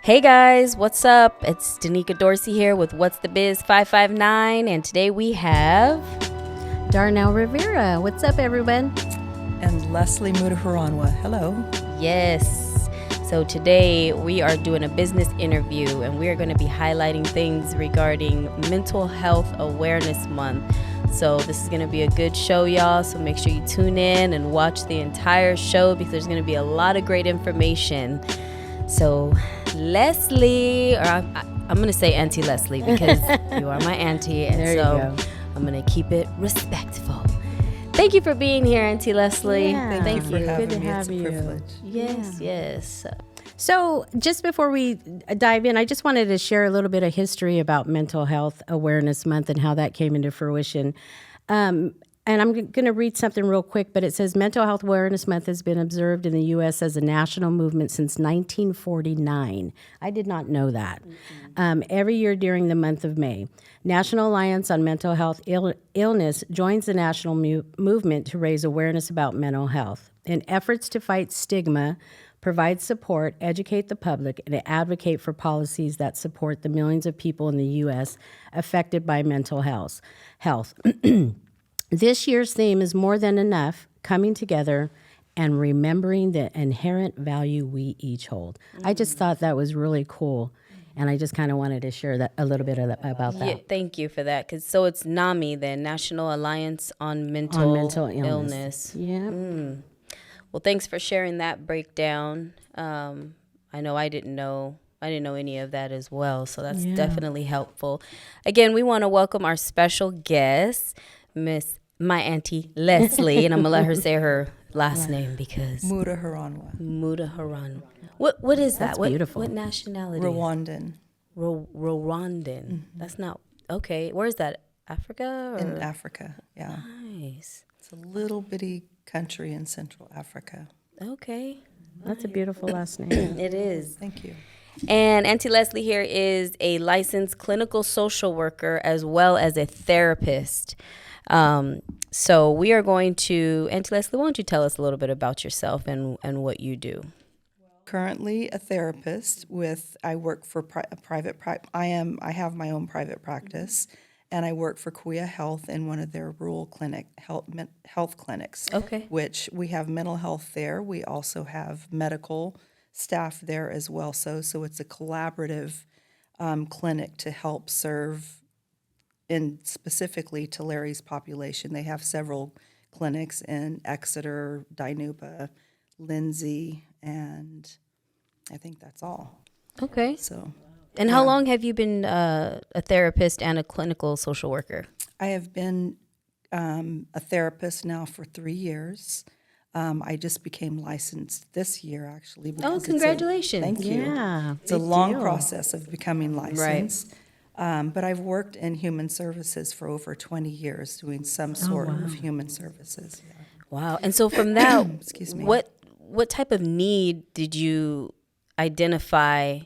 Hey guys, what's up? It's Danica Dorsey here with What's the Biz 559, and today we have Darnell Rivera. What's up, everyone? And Leslie Mudaheranwa. Hello. Yes. So today we are doing a business interview, and we are going to be highlighting things regarding Mental Health Awareness Month. So this is going to be a good show, y'all. So make sure you tune in and watch the entire show because there's going to be a lot of great information. So Leslie, or I'm going to say Auntie Leslie because you are my auntie. And there so you go. I'm going to keep it respectful. Thank you for being here, Auntie Leslie. Yeah. Thank For you. having Good to me. have It's a you. privilege. Yes. So just before we dive in, I just wanted to share a little bit of history about Mental Health Awareness Month and how that came into fruition. And I'm going to read something real quick, but it says Mental Health Awareness Month has been observed in the U.S. as a national movement since 1949. I did not know that. Every year during the month of May. National Alliance on Mental Health Illness joins the national movement to raise awareness about mental health. In efforts to fight stigma, provide support, educate the public, and advocate for policies that support the millions of people in the U.S. affected by mental health. This year's theme is More Than Enough, coming together and remembering the inherent value we each hold. I just thought that was really cool, and I just kind of wanted to share that a little bit about that. Yeah, thank you for that. So it's NAMI, the National Alliance on Mental Illness. Yeah. Well, thanks for sharing that breakdown. I know I didn't know any of that as well, so that's definitely helpful. Again, we want to welcome our special guest, my auntie Leslie, and I'm gonna let her say her last name because Mudaheranwa. What is that? That's beautiful. What nationality? Rwandan. Rwandan. That's not okay. Where is that? Africa? Or? In Africa, yeah. Nice. It's a little bitty country in Central Africa. Okay. That's a beautiful last name. It is. Thank you. And Auntie Leslie here is a licensed clinical social worker as well as a therapist. So we are going to, Auntie Leslie, why don't you tell us a little bit about yourself and what you do? Currently a therapist I work for I have my own private practice, and I work for Kuya Health in one of their rural health clinics. Okay. Which we have mental health there. We also have medical staff there as well. So it's a collaborative clinic to help serve in specifically Tulare's population. They have several clinics in Exeter, Dinuba, Lindsay, and I think that's all. Okay. So, And how long have you been a therapist and a clinical social worker? I have been a therapist now for 3 years. I just became licensed this year, actually. Oh, congratulations. Thank you. Yeah. It's a big long deal. process of becoming licensed. But I've worked in human services for over 20 years doing some sort of human services. Yeah. Wow. And so from that, Excuse me. what type of need did you identify,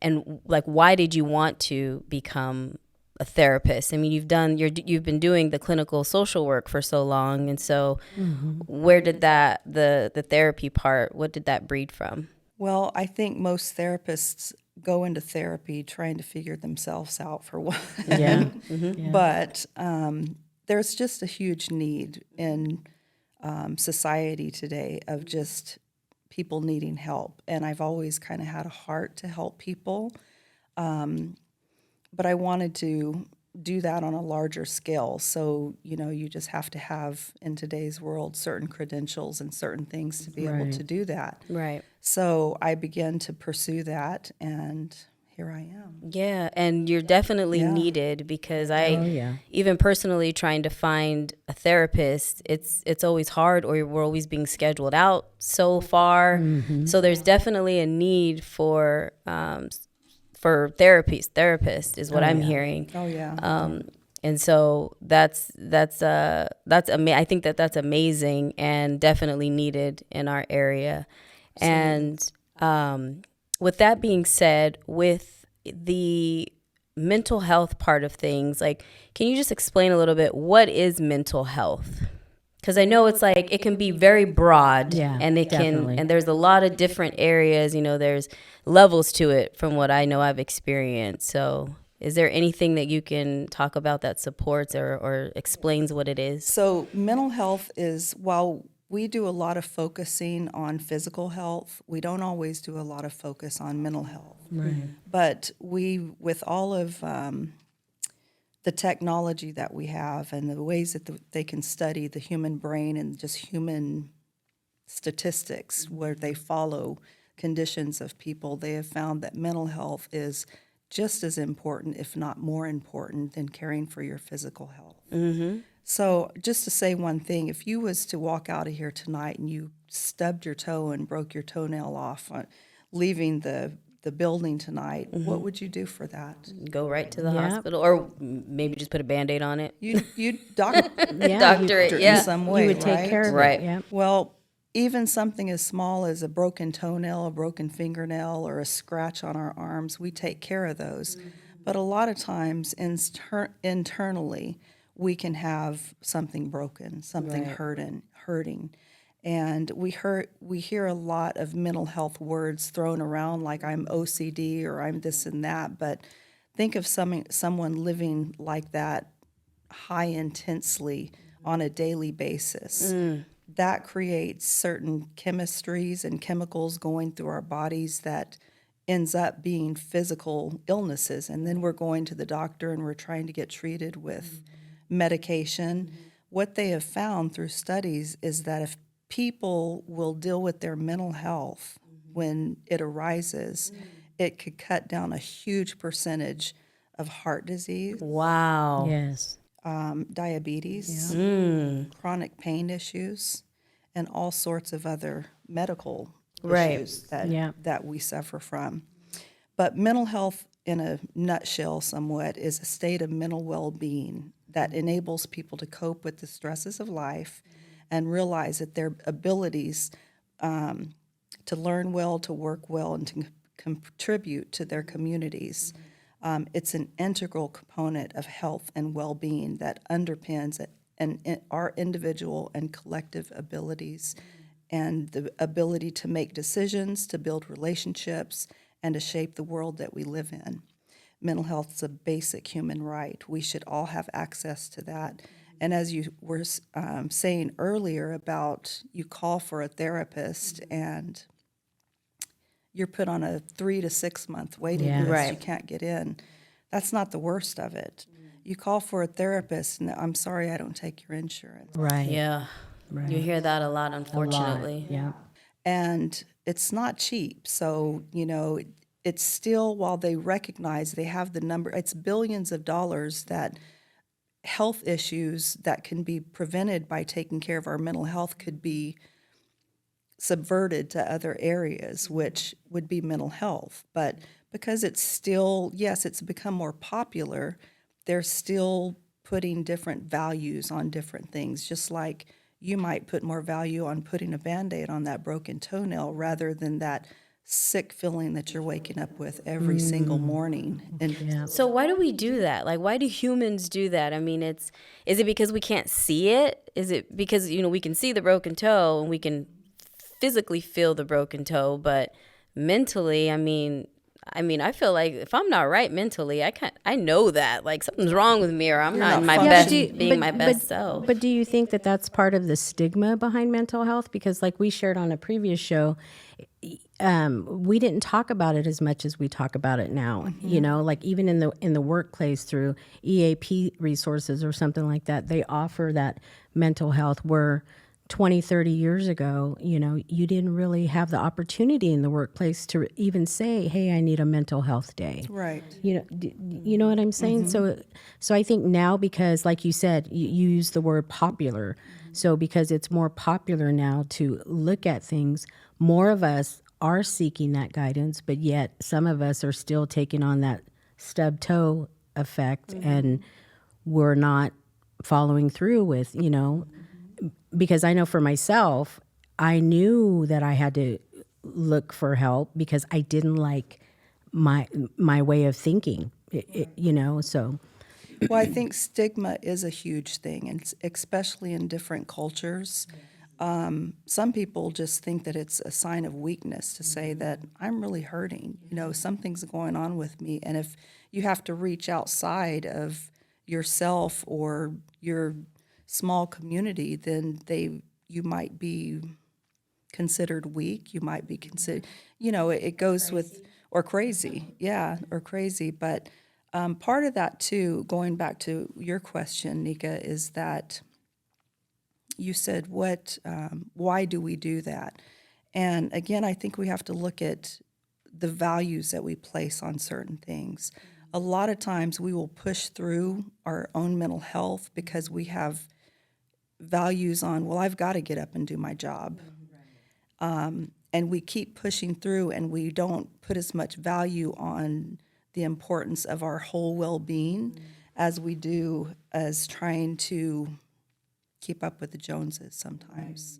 and like why did you want to become a therapist? I mean, you've been doing the clinical social work for so long, and so where did that the therapy part, what did that breed from? Well, I think most therapists go into therapy trying to figure themselves out for one. Yeah. But there's just a huge need in society today of just people needing help. And I've always kind of had a heart to help people. But I wanted to do that on a larger scale. So, you just have to have, in today's world, certain credentials and certain things to be able to do that. Right. So I began to pursue that, and here I am. Yeah, and you're definitely needed because even personally trying to find a therapist, it's always hard, or we're always being scheduled out so far. So there's definitely a need for therapist is what I'm hearing. Oh yeah. And so that's I think that's amazing and definitely needed in our area. And with that being said, with the mental health part of things, like, can you just explain a little bit, what is mental health? Because I know it's like it can be very broad, Yeah, and it definitely. can, and there's a lot of different areas. There's levels to it from what I know I've experienced. So, is there anything that you can talk about that supports or explains what it is? So mental health is, while we do a lot of focusing on physical health, we don't always do a lot of focus on mental health. Right. But with all of the technology that we have and the ways that they can study the human brain and just human statistics where they follow conditions of people, they have found that mental health is just as important, if not more important, than caring for your physical health. Mm-hmm. So just to say one thing, if you was to walk out of here tonight and you stubbed your toe and broke your toenail off leaving the building tonight, what would you do for that? Go right to the Yeah. hospital, or maybe just put a Band-Aid on it. You doctor Doctor it, in yeah. some way, You would take right? care of Right. it. Yeah. Well, even something as small as a broken toenail, a broken fingernail, or a scratch on our arms, we take care of those. But a lot of times internally, we can have something broken, something hurting. And we hear a lot of mental health words thrown around like I'm OCD or I'm this and that, but think of someone living like that high intensely on a daily basis. That creates certain chemistries and chemicals going through our bodies that ends up being physical illnesses. And then we're going to the doctor and we're trying to get treated with medication. What they have found through studies is that if people will deal with their mental health when it arises, it could cut down a huge percentage of heart disease, Wow. Yes. diabetes, chronic pain issues, and all sorts of other medical Right. issues that, Yeah. that we suffer from. But mental health, in a nutshell somewhat, is a state of mental well-being that enables people to cope with the stresses of life and realize that their abilities to learn well, to work well, and to contribute to their communities. It's an integral component of health and well-being that underpins it, and our individual and collective abilities and the ability to make decisions, to build relationships, and to shape the world that we live in. Mental health is a basic human right. We should all have access to that. And as you were saying earlier about you call for a therapist and you're put on a 3 to 6 month waiting Yeah. list, Right. you can't get in. That's not the worst of it. You call for a therapist and I'm sorry, I don't take your insurance. Right. Yeah. Right. You hear that a lot, A lot. unfortunately. Yeah. And it's not cheap. So, it's still, while they recognize they have the number, it's billions of dollars that health issues that can be prevented by taking care of our mental health could be subverted to other areas, which would be mental health. But because it's still, yes, it's become more popular, they're still putting different values on different things, just like you might put more value on putting a Band-Aid on that broken toenail rather than that sick feeling that you're waking up with every single morning. And Yeah. So why do we do that? Like, why do humans do that? I mean, is it because we can't see it? Is it because, we can see the broken toe and we can physically feel the broken toe, but mentally, I mean, I feel like if I'm not right mentally, I know that like something's wrong with me or I'm not in my not best, functioning. being my best self. But do you think that that's part of the stigma behind mental health? Because like we shared on a previous show, we didn't talk about it as much as we talk about it now. Like even in the workplace through EAP resources or something like that, they offer that mental health where 20, 30 years ago, you didn't really have the opportunity in the workplace to even say, hey, I need a mental health day. right. You know what I'm saying? So I think now, because like you said, you use the word popular. So because it's more popular now to look at things, more of us are seeking that guidance, but yet some of us are still taking on that stub toe effect and we're not following through with, because I know for myself, I knew that I had to look for help because I didn't like my way of thinking, so. Well, I think stigma is a huge thing, and especially in different cultures. Some people just think that it's a sign of weakness to say that I'm really hurting. Something's going on with me. And if you have to reach outside of yourself or your small community, then you might be considered weak. You might be considered, it goes with, or crazy. Yeah, or crazy. But part of that, too, going back to your question, Nika, is that you said, why do we do that? And again, I think we have to look at the values that we place on certain things. A lot of times we will push through our own mental health because we have values on, well, I've got to get up and do my job. And we keep pushing through, and we don't put as much value on the importance of our whole well-being as we do as trying to keep up with the Joneses sometimes,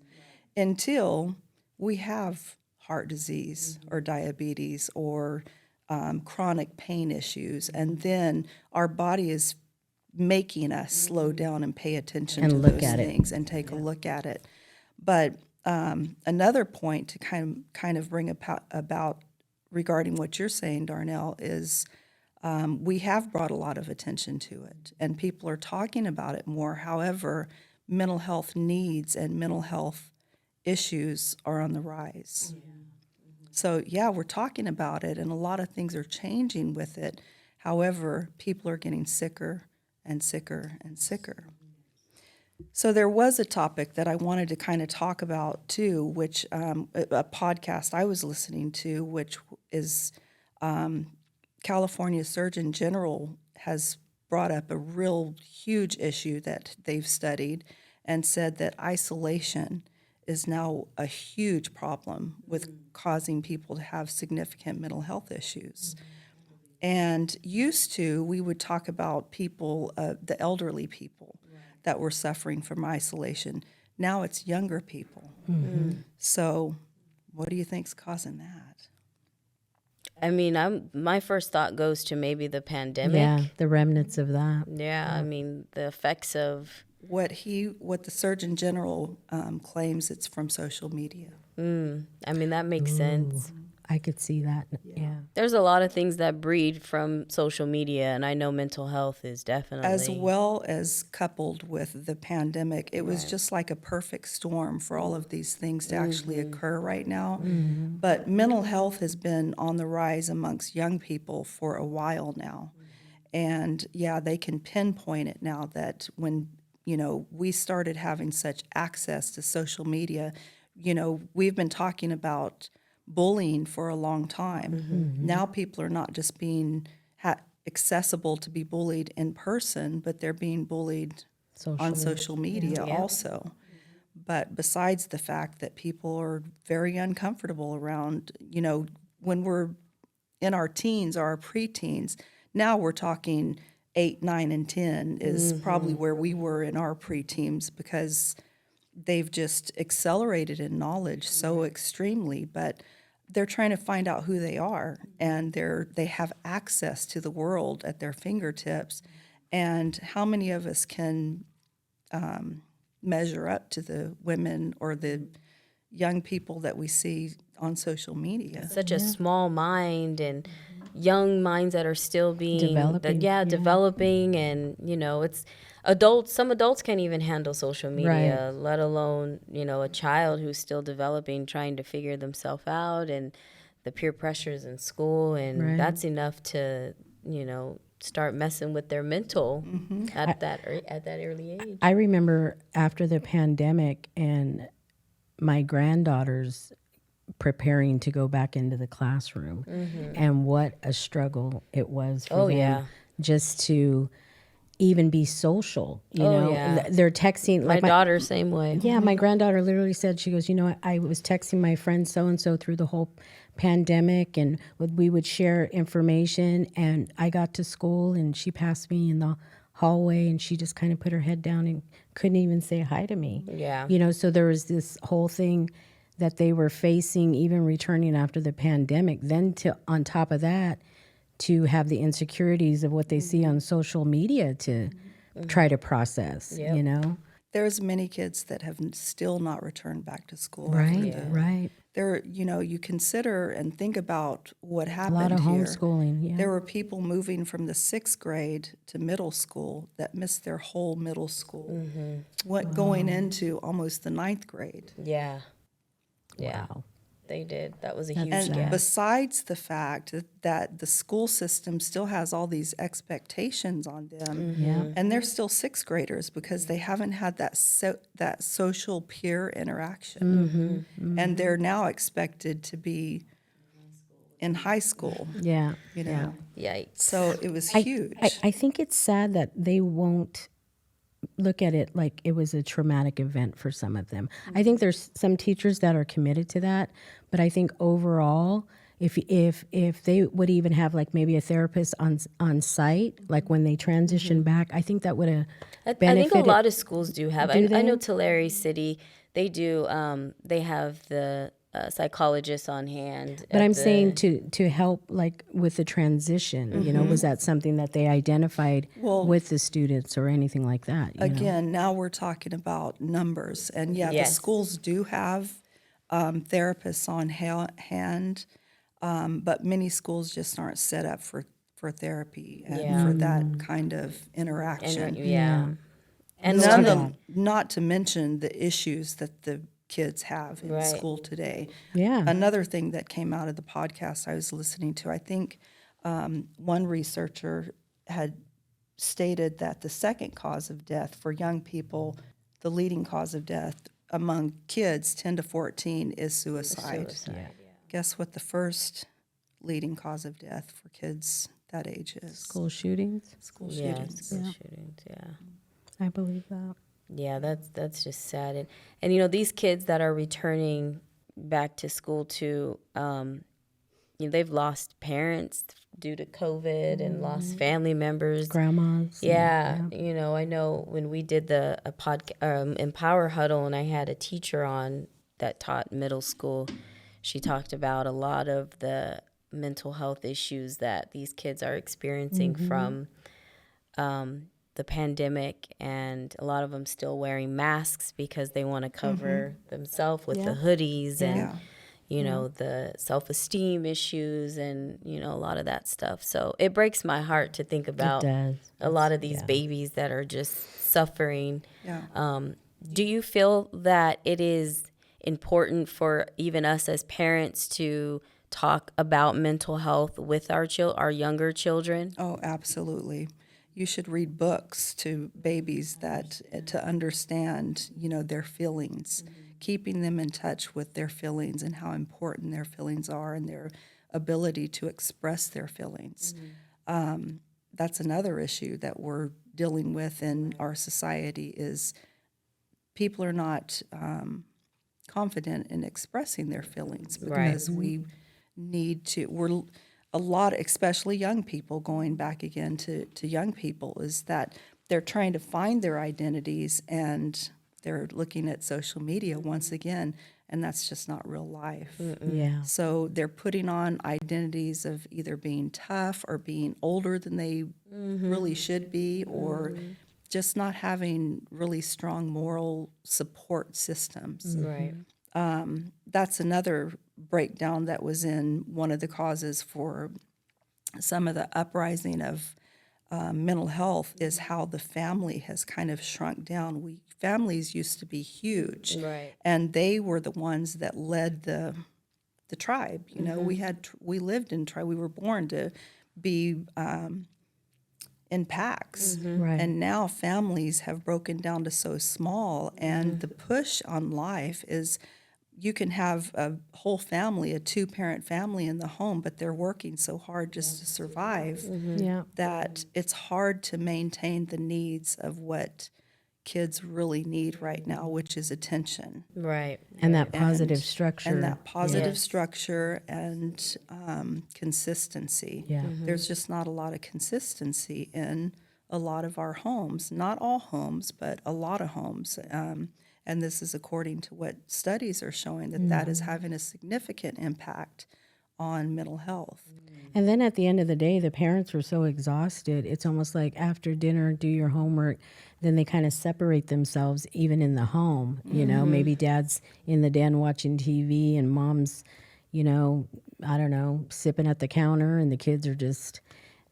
until we have heart disease or diabetes or chronic pain issues, and then our body is making us slow down and pay attention And to look those at it. things and take a look at it. But another point to kind of bring about regarding what you're saying, Darnell, is we have brought a lot of attention to it, and people are talking about it more. However, mental health needs and mental health issues are on the rise. So, yeah, we're talking about it, and a lot of things are changing with it. However, people are getting sicker and sicker and sicker. So there was a topic that I wanted to kind of talk about, too, which a podcast I was listening to, which is California Surgeon General has brought up a real huge issue that they've studied and said that isolation is now a huge problem with causing people to have significant mental health issues. And used to, we would talk about people, the elderly people that were suffering from isolation. Now it's younger people. So what do you think's causing that? I mean, my first thought goes to maybe the pandemic. Yeah, the remnants of that. Yeah, I mean, the effects of... What the Surgeon General claims, it's from social media. I mean, that makes sense. I could see that. Yeah. There's a lot of things that breed from social media, and I know mental health is definitely... As well as coupled with the pandemic, it was just like a perfect storm for all of these things to actually occur right now. But mental health has been on the rise amongst young people for a while now. And yeah, they can pinpoint it now that when, we started having such access to social media, we've been talking about bullying for a long time. Now people are not just being accessible to be bullied in person, but they're being bullied on social media also. But besides the fact that people are very uncomfortable around, when we're in our teens or our preteens, now we're talking 8, 9, and 10 is probably where we were in our preteens, because they've just accelerated in knowledge so extremely, but they're trying to find out who they are, and they have access to the world at their fingertips. And how many of us can measure up to the women or the young people that we see on social media? Such a small mind, and young minds that are still being Developing. Developing, and it's adults. Some adults can't even handle social media, let alone a child who's still developing, trying to figure themselves out, and the peer pressures in school, and that's enough to start messing with their mental at that early age. I remember after the pandemic and my granddaughters preparing to go back into the classroom, and what a struggle it was for them just to even be social. They're texting. My daughter, same way. Yeah, my granddaughter literally said, she goes, I was texting my friend so-and-so through the whole pandemic, and we would share information, and I got to school and she passed me in the hallway and she just kind of put her head down and couldn't even say hi to me. Yeah. So there was this whole thing that they were facing, even returning after the pandemic. Then on top of that, to have the insecurities of what they see on social media to try to process, you know? There's many kids that have still not returned back to school. Right. There, you consider and think about what A happened lot of here. homeschooling, yeah. There were people moving from the 6th grade to middle school that missed their whole middle school, going into almost the 9th grade. Yeah. Wow. They did. That was a huge And gap. besides the fact that the school system still has all these expectations on them, and they're still 6th graders because they haven't had that social peer interaction, and they're now expected to be in high school. Yeah. You know, Yikes. so it was huge. I think it's sad that they won't look at it like it was a traumatic event for some of them. I think there's some teachers that are committed to that, but I think overall, if they would even have like maybe a therapist on site, like when they transition back, I think that would have I benefited. think a lot of schools do have. Do I know they? Tulare City, they do. They have the psychologist on hand. But at I'm the- saying to help like with the transition, you know, was that something that they identified with the students or anything like that? You know? Again, now we're talking about numbers, and the Yes. schools do have therapists on hand, but many schools just aren't set up for therapy and for that kind of interaction. And a lot of Not to mention the issues that the kids have in Right. school today. Yeah. Another thing that came out of the podcast I was listening to, I think one researcher had stated that the second cause of death for young people, the leading cause of death among kids 10 to 14 is suicide. Guess what the first leading cause of death for kids that age is? School shootings. School Yeah, shootings. school shootings. Yeah. I believe that. Yeah, that's just sad. And you know, these kids that are returning back to school too, you know, they've lost parents due to COVID and lost family members. Grandmas. Yeah, you know, I know when we did the Empower Huddle, and I had a teacher on that taught middle school. She talked about a lot of the mental health issues that these kids are experiencing from the pandemic, and a lot of them still wearing masks because they want to cover themselves with the hoodies and you know the self-esteem issues and you know a lot of that stuff. So it breaks my heart to think about does. a lot of these babies that are just suffering. Yeah. Do you feel that it is important for even us as parents to talk about mental health with our younger children? Oh, absolutely. You should read books to babies that to understand, their feelings, keeping them in touch with their feelings and how important their feelings are and their ability to express their feelings. That's another issue that we're dealing with in our society is people are not confident in expressing their feelings because we need to. We're a lot, especially young people, going back again to young people, is that they're trying to find their identities and they're looking at social media once again, and that's just not real life. Yeah. So they're putting on identities of either being tough or being older than they really should be, or just not having really strong moral support systems. Right. That's another breakdown that was in one of the causes for some of the uprising of mental health is how the family has kind of shrunk down. Families used to be huge, Right. and they were the ones that led the tribe. We lived in tribe. We were born to be in packs, Right. and now families have broken down to so small. And the push on life is you can have a whole family, a 2-parent family in the home, but they're working so hard just to survive Yeah. that it's hard to maintain the needs of what kids really need right now, which is attention. Right. And that positive structure. And that positive Yes. structure and consistency. Yeah. There's just not a lot of consistency in a lot of our homes. Not all homes, but a lot of homes. And this is according to what studies are showing that is having a significant impact on mental health. And then at the end of the day, the parents were so exhausted. It's almost like after dinner, do your homework. Then they kind of separate themselves, even in the home. You know, maybe dad's in the den watching TV and mom's, I don't know, sipping at the counter, and the kids are just,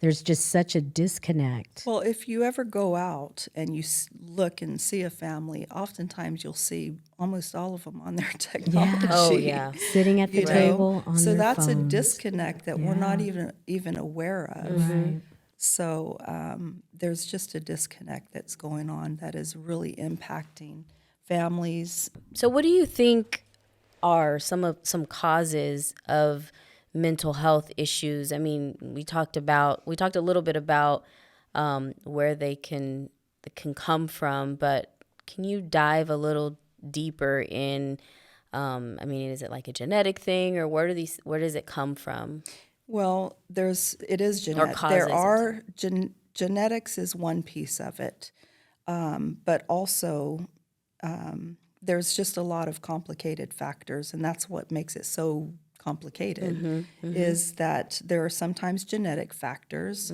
there's just such a disconnect. Well, if you ever go out and you look and see a family, oftentimes you'll see almost all of them on their technology. Oh, yeah. Sitting at the you know? table on So their that's a phones. disconnect that we're not even aware of. Right. So there's just a disconnect that's going on that is really impacting families. So what do you think are some causes of mental health issues? I mean, we talked a little bit about where they can come from, but can you dive a little deeper in? I mean, is it like a genetic thing, or where does it come from? Well, it is genetic. causes There it. are genetics is one piece of it, but also there's just a lot of complicated factors, and that's what makes it so complicated. Is that there are sometimes genetic factors,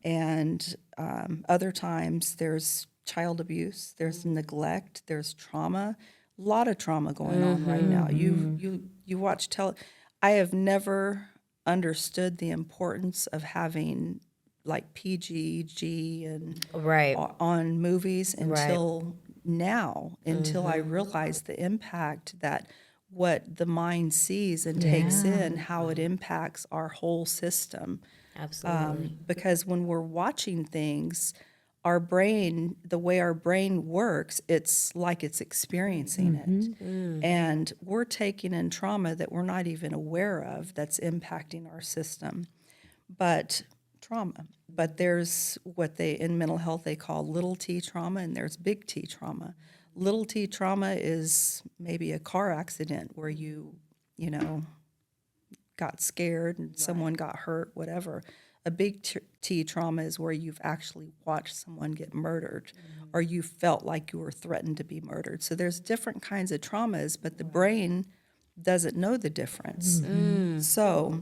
and other times there's child abuse, there's neglect, there's trauma. A lot of trauma going on right now. You watch I have never understood the importance of having like PG, G, and Right. on movies until now, until I realized the impact that what the mind sees and takes in, how it impacts our whole system. Absolutely. Because when we're watching things, our brain, the way our brain works, it's like it's experiencing it. And we're taking in trauma that we're not even aware of that's impacting our system. But trauma. But there's what in mental health they call little t trauma, and there's big T trauma. Little t trauma is maybe a car accident where you got scared and someone got hurt, whatever. A big T trauma is where you've actually watched someone get murdered, or you felt like you were threatened to be murdered. So there's different kinds of traumas, but the brain doesn't know the difference. So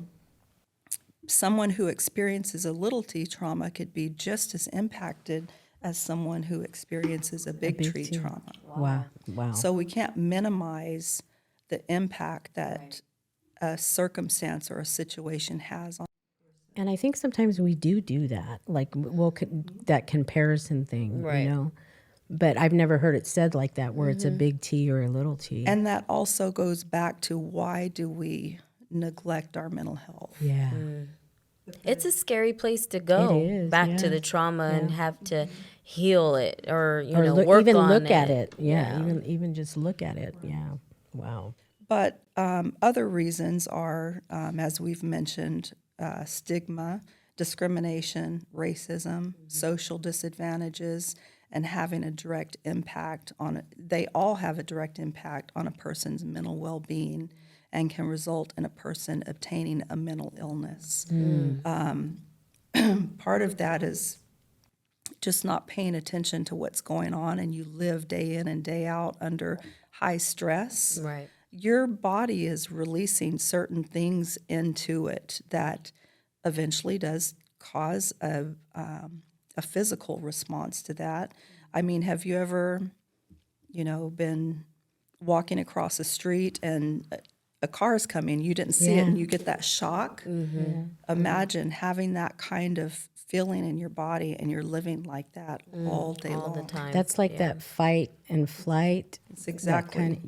someone who experiences a little t trauma could be just as impacted as someone who experiences a big T trauma. Wow. So we can't minimize the impact that a circumstance or a situation has on. And I think sometimes we do that, like that comparison thing, Right. But I've never heard it said like that, where it's a big T or a little t. And that also goes back to why do we neglect our mental health? Yeah. It's a scary place to go. It is, back to yeah. the trauma and have to heal it, or Look, work on look it. at it. Yeah. Even just look at it. Yeah. Wow. But other reasons are, as we've mentioned, stigma, discrimination, racism, social disadvantages, and having a direct impact on it. They all have a direct impact on a person's mental well-being and can result in a person obtaining a mental illness. Part of that is just not paying attention to what's going on, and you live day in and day out under high stress. Right. Your body is releasing certain things into it that eventually does cause a physical response to that. I mean, have you ever, been walking across the street and a car's coming, you didn't see it, and you get that shock? Imagine having that kind of feeling in your body, and you're living like that all day long. All the time. That's like that fight and flight. It's exactly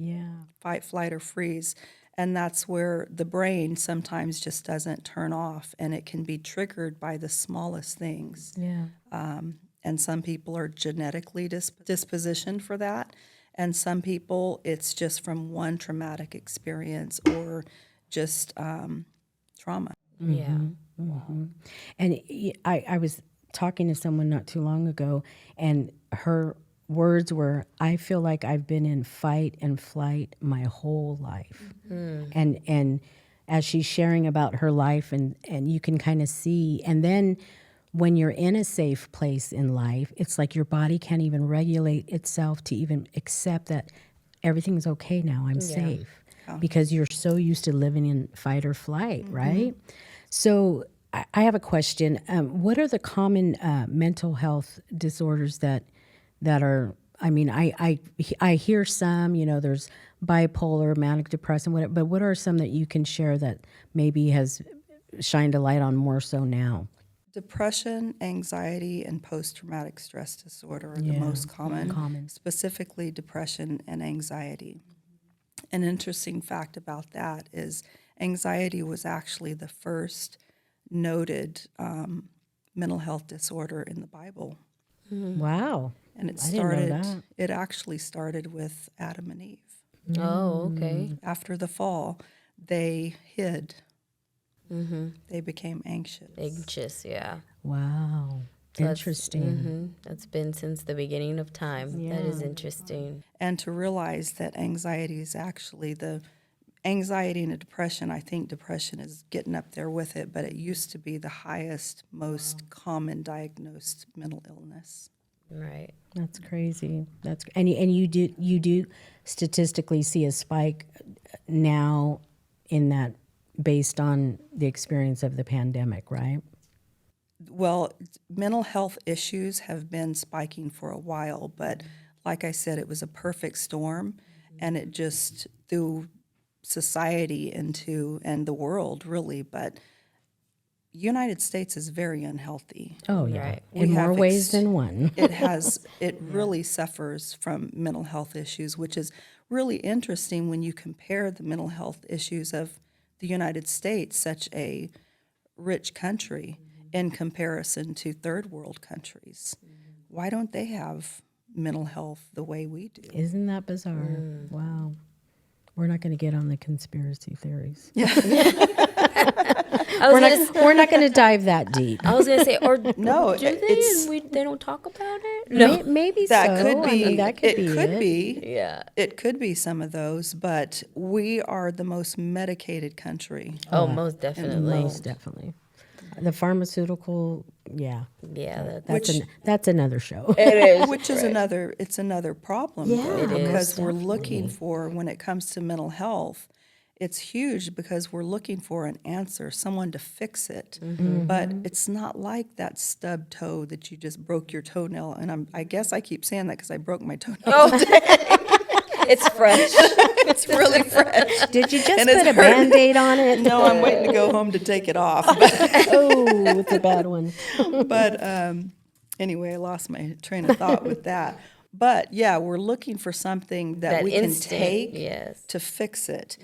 fight, flight, or freeze. And that's where the brain sometimes just doesn't turn off, and it can be triggered by the smallest things. Yeah. And some people are genetically dispositioned for that, and some people it's just from one traumatic experience or just trauma. Yeah. And I was talking to someone not too long ago, and her words were, I feel like I've been in fight and flight my whole life. And as she's sharing about her life, and you can kind of see, and then when you're in a safe place in life, it's like your body can't even regulate itself to even accept that everything's okay now, I'm safe. because you're so used to living in fight or flight, right? So I have a question. What are the common mental health disorders that are? I mean, I hear some. There's bipolar, manic depressive, whatever. But what are some that you can share that maybe has shined a light on more so now? Depression, anxiety, and post-traumatic stress disorder are the most common, specifically depression and anxiety. An interesting fact about that is anxiety was actually the first noted mental health disorder in the Bible. Wow. And it I didn't know that. it actually started with Adam and Eve. Oh, okay. After the fall, they hid. They became Anxious, yeah. Wow. So Interesting. That's been since the beginning of time. That is interesting. And to realize that anxiety is actually the anxiety and depression. I think depression is getting up there with it, but it used to be the highest, most common diagnosed mental illness. Right. That's crazy. And you do statistically see a spike now in that based on the experience of the pandemic, right? Well, mental health issues have been spiking for a while, but like I said, it was a perfect storm, and it just threw society into, and the world really, but United States is very unhealthy. Oh yeah, Right. in We more have ways than one. It really suffers from mental health issues, which is really interesting when you compare the mental health issues of the United States, such a rich country, in comparison to third world countries. Why don't they have mental health the way we do? Isn't that bizarre? Wow. We're not going to get on the conspiracy theories. We're not going to dive that deep. I was gonna say, or No, do they? it's- And they don't talk about it. Maybe That so. could be. I mean, that could be it. Yeah. It could be some of those, but we are the most medicated country. Oh, most definitely. Most definitely. The pharmaceutical, yeah. Yeah. That's another show. It is. Which is another problem, though, Yeah, because most we're looking for, when it comes to mental health, it's huge because we're looking for an answer, someone to fix it. But it's not like that stubbed toe that you just broke your toenail. And I guess I keep saying that because I broke my toenail today. It's fresh. It's really fresh. Did you just And it's put a hurting. Band-Aid on it? No, I'm waiting to go home to take it off. Oh, it's a bad one. But anyway, I lost my train of thought with that. But yeah, we're looking for something that we instant, can take yes. to fix it.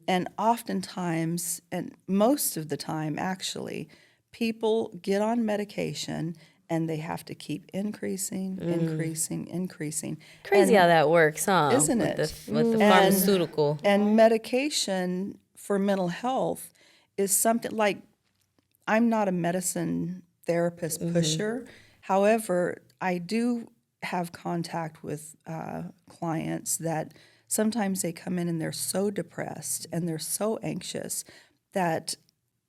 And oftentimes, and most of the time actually, people get on medication and they have to keep increasing. Crazy how that works, huh? Isn't with it? With the pharmaceutical. And medication for mental health is something like, I'm not a medicine therapist pusher. However, I do have contact with clients that sometimes they come in and they're so depressed and they're so anxious that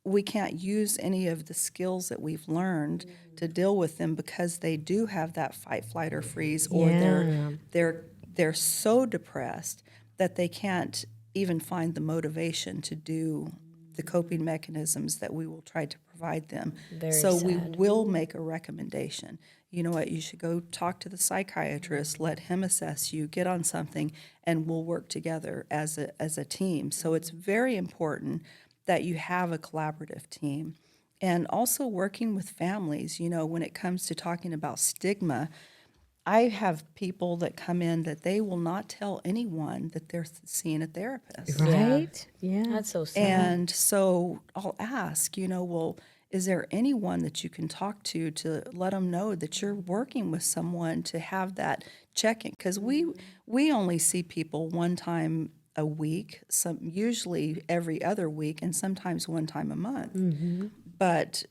we can't use any of the skills that we've learned to deal with them because they do have that fight, flight, or freeze, or they're so depressed that they can't even find the motivation to do the coping mechanisms that we will try to provide them. We will make a recommendation. You know what, you should go talk to the psychiatrist, let him assess you, get on something, and we'll work together as a team. So it's very important that you have a collaborative team. And also working with families, when it comes to talking about stigma, I have people that come in that they will not tell anyone that they're seeing a therapist. Right? Yeah. That's so sad. And so I'll ask, well, is there anyone that you can talk to let them know that you're working with someone to have that check-in? Because we only see people one time a week, usually every other week, and sometimes one time a month. But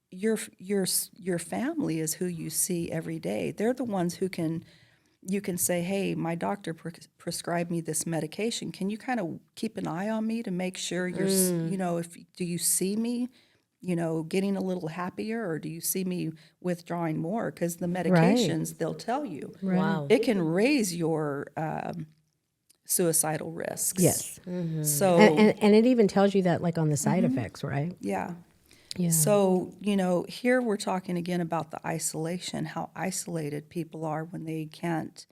your family is who you see every day. They're the ones you can say, hey, my doctor prescribed me this medication. Can you kind of keep an eye on me to make sure you're, do you see me, getting a little happier, or do you see me withdrawing more? Because the medications, they'll tell you. Wow. It can raise your suicidal risks. Yes. So And it even tells you that, like, on the side effects, right? yeah. Yeah. So, here we're talking again about the isolation, how isolated people are when they can't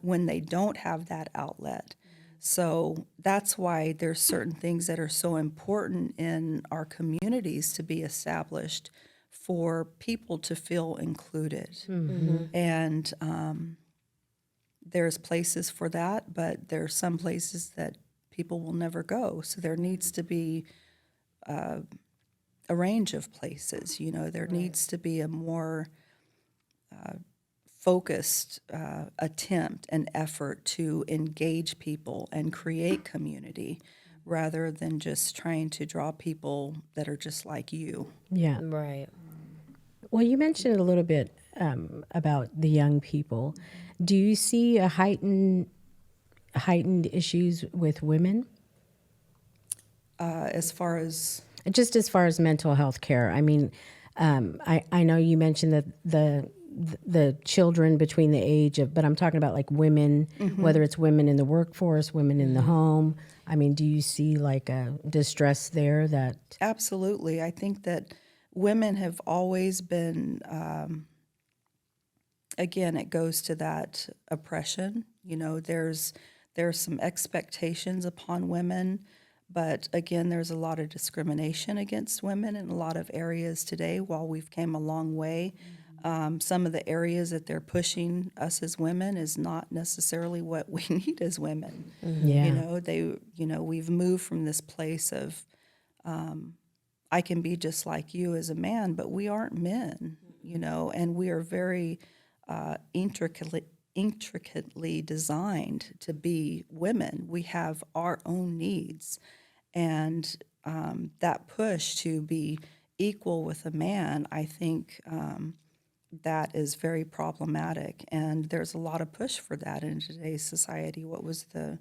when they don't have that outlet. So that's why there's certain things that are so important in our communities to be established for people to feel included. And there's places for that, but there's some places that people will never go. So there needs to be a range of places. There needs to be a more focused attempt and effort to engage people and create community rather than just trying to draw people that are just like you. Yeah. Right. Well, you mentioned a little bit about the young people. Do you see a heightened issues with women? As far as Just as far as mental health care. I mean, I know you mentioned that the children between the age of, but I'm talking about like women, whether it's women in the workforce, women in the home. I mean, do you see like a distress there that? absolutely, I think that women have always been, again, it goes to that oppression. There's some expectations upon women, but again, there's a lot of discrimination against women in a lot of areas today. While we've came a long way, some of the areas that they're pushing us as women is not necessarily what we need as women. Yeah. We've moved from this place of I can be just like you as a man, but we aren't men, and we are very intricately designed to be women. We have our own needs, and that push to be equal with a man, I think that is very problematic, and there's a lot of push for that in today's society. What was the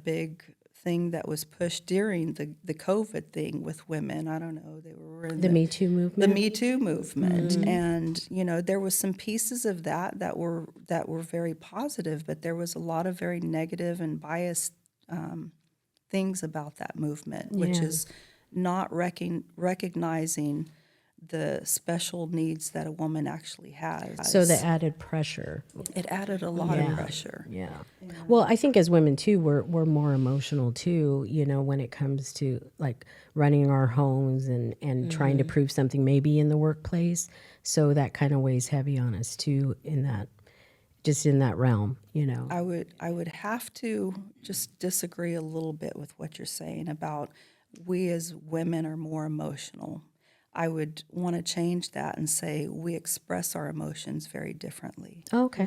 big thing that was pushed during the COVID thing with women? I don't know. They were in The Me Too the movement. Me Too movement, and there was some pieces of that were very positive, but there was a lot of very negative and biased things about that movement, which Yeah. is not recognizing the special needs that a woman actually has. So the added pressure. It added a lot of pressure. Yeah. Well, I think as women too, we're more emotional too, when it comes to like running our homes and trying to prove something maybe in the workplace. So that kind of weighs heavy on us too in that realm. I would have to just disagree a little bit with what you're saying about we as women are more emotional. I would want to change that and say we express our emotions very differently. Okay.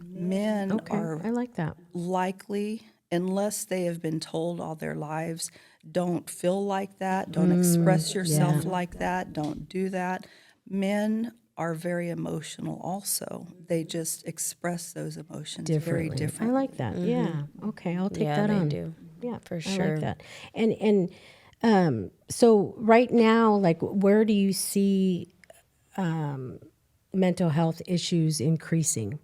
Men Okay. are I like that. likely, unless they have been told all their lives, don't feel like that, don't express yourself like that, don't do that. Men are very emotional also. They just express those emotions very Differently. I differently. like that. Yeah. Okay. I'll take Yeah, that they on. do. Yeah, For I sure. like that. And so right now, like, where do you see mental health issues increasing?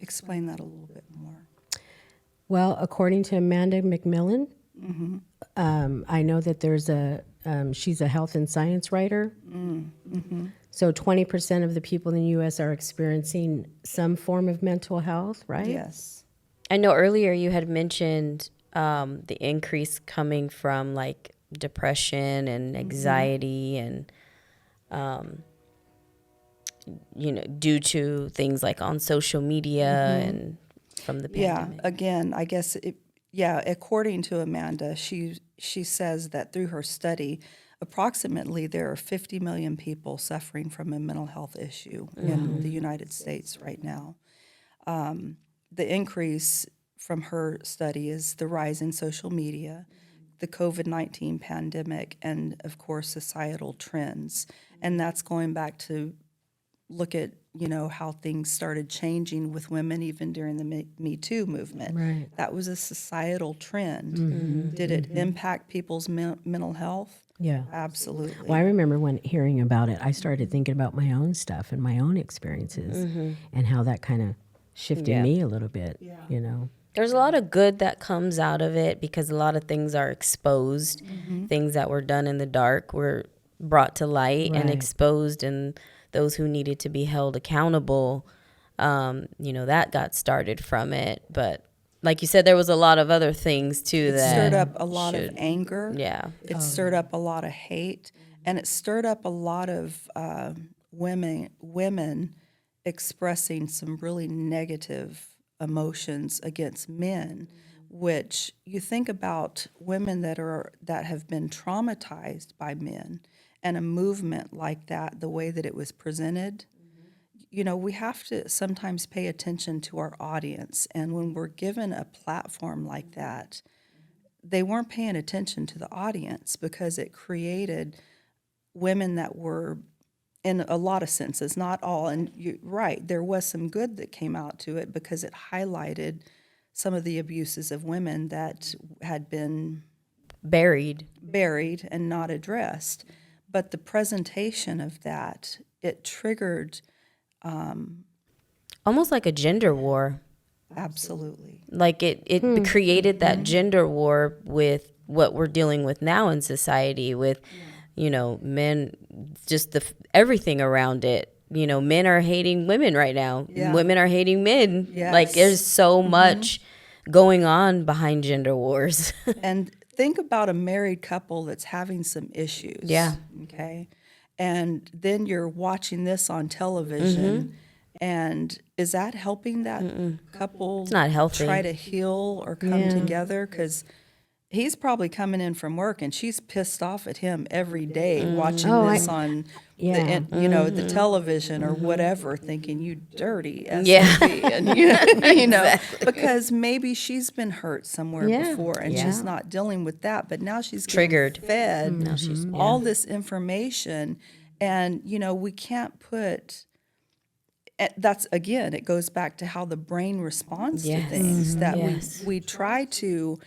Explain that a little bit more. Well, according to Amanda McMillan, I know that there's she's a health and science writer. So 20% of the people in the U.S. are experiencing some form of mental health, right? Yes. I know earlier you had mentioned the increase coming from like depression and anxiety and, due to things like on social media and from the pandemic. Yeah, again, I guess according to Amanda, she says that through her study, approximately there are 50 million people suffering from a mental health issue in the United States right now. The increase from her study is the rise in social media, the COVID-19 pandemic, and of course societal trends. And that's going back to look at how things started changing with women even during the Me Too movement. Right. That was a societal trend. Did it impact people's mental health? Yeah. Absolutely. Well, I remember when hearing about it, I started thinking about my own stuff and my own experiences and how that kind of shifted Yeah. me a little bit, There's a lot of good that comes out of it because a lot of things are exposed. Things that were done in the dark were brought to light and Right. exposed, and those who needed to be held accountable, that got started from it. But like you said, there was a lot of other things too It that stirred up a lot of anger. Yeah. It stirred up a lot of hate, and it stirred up a lot of women expressing some really negative emotions against men. Which you think about women that have been traumatized by men, and a movement like that, the way that it was presented. We have to sometimes pay attention to our audience. And when we're given a platform like that, they weren't paying attention to the audience because it created women that were, in a lot of senses, not all. And you're right, there was some good that came out to it because it highlighted some of the abuses of women that had been buried. and not addressed. But the presentation of that, it triggered. Almost like a gender war. Absolutely. Like it created that gender war with what we're dealing with now in society with, men, just everything around it. Men are hating women right now. Yeah. Women are hating men. Yes. Like there's so much going on behind gender wars. And think about a married couple that's having some issues. Yeah. Okay. And then you're watching this on television. And is that helping that couple It's not healthy. try to heal or come together? Because he's probably coming in from work and she's pissed off at him every day watching this on the television or whatever, thinking you dirty SOB. And because maybe she's been hurt somewhere before and she's not dealing with that, but now she's getting Triggered. fed Now she's all this information, and we can't put. That's, again, it goes back to how the brain responds to things, that we try to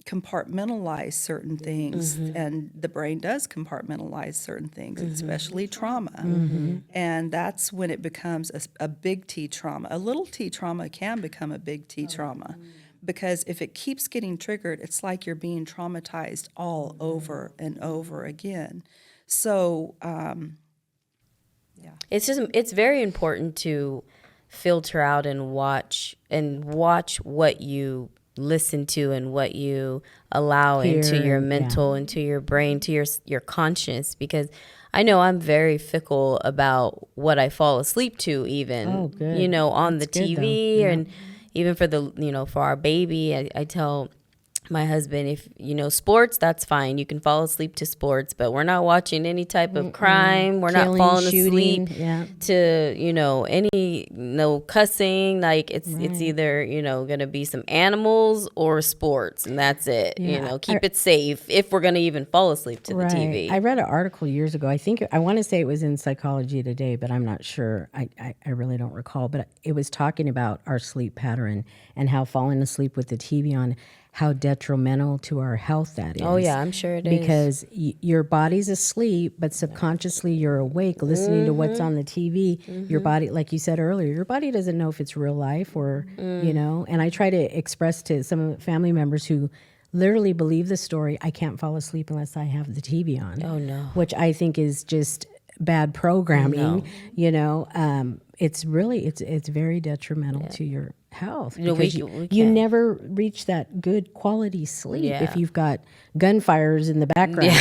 compartmentalize certain things, and the brain does compartmentalize certain things, especially trauma. And that's when it becomes a big T trauma. A little T trauma can become a big T trauma, because if it keeps getting triggered, it's like you're being traumatized all over and over again. So it's very important to filter out and watch what you listen to and what you allow into your mental, into your brain, to your conscience, because I know I'm very fickle about what I fall asleep to, even on the TV, and even for for our baby, I tell my husband, if sports, that's fine, you can fall asleep to sports, but we're not watching any type of crime. We're not falling asleep to any cussing. Like it's either gonna be some animals or sports, and that's it. Keep it safe if we're gonna even fall asleep to the TV. I read an article years ago. I want to say it was in Psychology Today, but I'm not sure. I really don't recall, but it was talking about our sleep pattern and how falling asleep with the TV on, how detrimental to our health that is. Oh yeah, I'm sure it is. Because your body's asleep, but subconsciously you're awake, listening to what's on the TV. Your body, like you said earlier, your body doesn't know if it's real life or, and I try to express to some family members who literally believe the story, I can't fall asleep unless I have the TV on. Oh no. Which I think is just bad programming. It's really, it's very detrimental to your health, because you never reach that good quality sleep if you've got gunfires in the background.